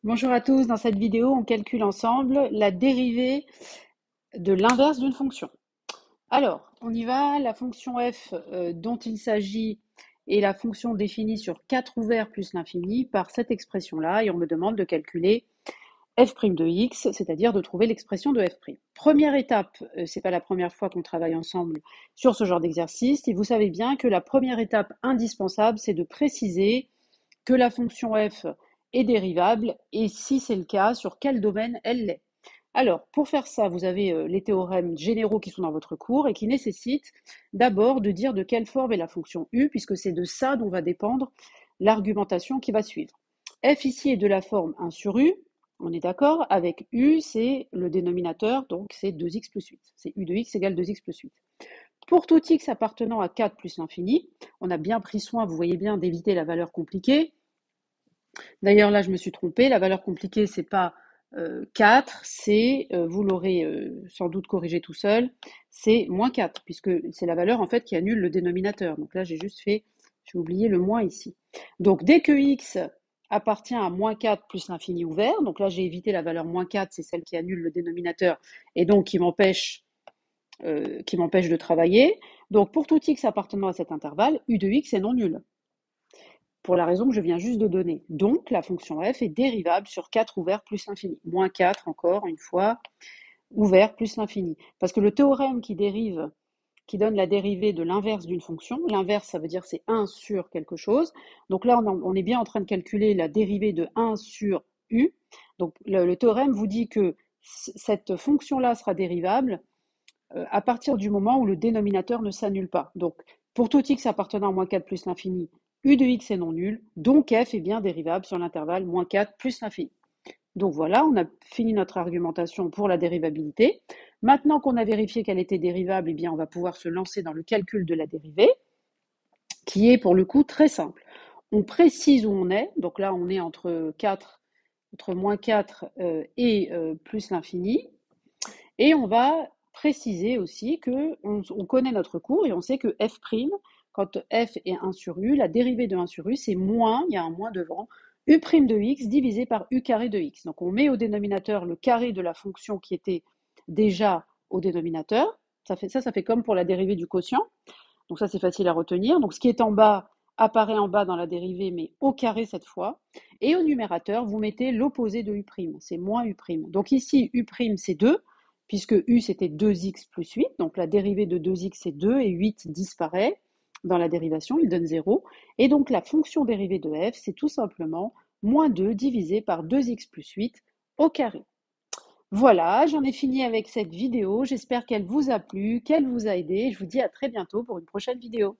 Bonjour à tous, dans cette vidéo, on calcule ensemble la dérivée de l'inverse d'une fonction. Alors, on y va, la fonction f dont il s'agit est la fonction définie sur 4 ouverts plus l'infini par cette expression-là, et on me demande de calculer f' de x, c'est-à-dire de trouver l'expression de f'. Première étape, c'est pas la première fois qu'on travaille ensemble sur ce genre d'exercice, et vous savez bien que la première étape indispensable, c'est de préciser que la fonction f est dérivable et si c'est le cas, sur quel domaine elle l'est. Alors, pour faire ça, vous avez les théorèmes généraux qui sont dans votre cours et qui nécessitent d'abord de dire de quelle forme est la fonction u, puisque c'est de ça dont va dépendre l'argumentation qui va suivre. F ici est de la forme 1 sur u, on est d'accord, avec u, c'est le dénominateur, donc c'est 2x plus 8. C'est u de x égale 2x plus 8. Pour tout x appartenant à 4 plus l'infini, on a bien pris soin, vous voyez bien, d'éviter la valeur compliquée. D'ailleurs, là, je me suis trompée. La valeur compliquée, c'est pas 4, c'est, vous l'aurez sans doute corrigé tout seul, c'est moins 4, puisque c'est la valeur en fait qui annule le dénominateur. Donc là, j'ai oublié le moins ici. Donc dès que x appartient à moins 4 plus l'infini ouvert, donc là j'ai évité la valeur moins 4, c'est celle qui annule le dénominateur et donc qui m'empêche de travailler. Donc pour tout x appartenant à cet intervalle, u de x est non nul pour la raison que je viens juste de donner. Donc, la fonction f est dérivable sur 4 ouvert plus l'infini. Moins 4, encore une fois, ouvert plus l'infini. Parce que le théorème qui donne la dérivée de l'inverse d'une fonction, l'inverse, ça veut dire c'est 1 sur quelque chose. Donc là, on est bien en train de calculer la dérivée de 1 sur u. Donc le théorème vous dit que cette fonction-là sera dérivable à partir du moment où le dénominateur ne s'annule pas. Donc, pour tout x appartenant à moins 4 plus l'infini, u de x est non nul, donc f est bien dérivable sur l'intervalle moins 4 plus l'infini. Donc voilà, on a fini notre argumentation pour la dérivabilité. Maintenant qu'on a vérifié qu'elle était dérivable, eh bien on va pouvoir se lancer dans le calcul de la dérivée, qui est pour le coup très simple. On précise où on est, donc là on est entre moins 4 et plus l'infini, et on va préciser aussi qu'on connaît notre cours et on sait que f', quand f est 1 sur u, la dérivée de 1 sur u, c'est moins, il y a un moins devant, u' de x divisé par u carré de x. Donc on met au dénominateur le carré de la fonction qui était déjà au dénominateur. Ça fait comme pour la dérivée du quotient. Donc ça, c'est facile à retenir. Donc ce qui est en bas apparaît en bas dans la dérivée, mais au carré cette fois. Et au numérateur, vous mettez l'opposé de u', c'est moins u'. Donc ici, u', c'est 2, puisque u, c'était 2x plus 8. Donc la dérivée de 2x, c'est 2, et 8 disparaît dans la dérivation, il donne 0. Et donc la fonction dérivée de f, c'est tout simplement moins 2 divisé par 2x plus 8 au carré. Voilà, j'en ai fini avec cette vidéo. J'espère qu'elle vous a plu, qu'elle vous a aidé. Je vous dis à très bientôt pour une prochaine vidéo.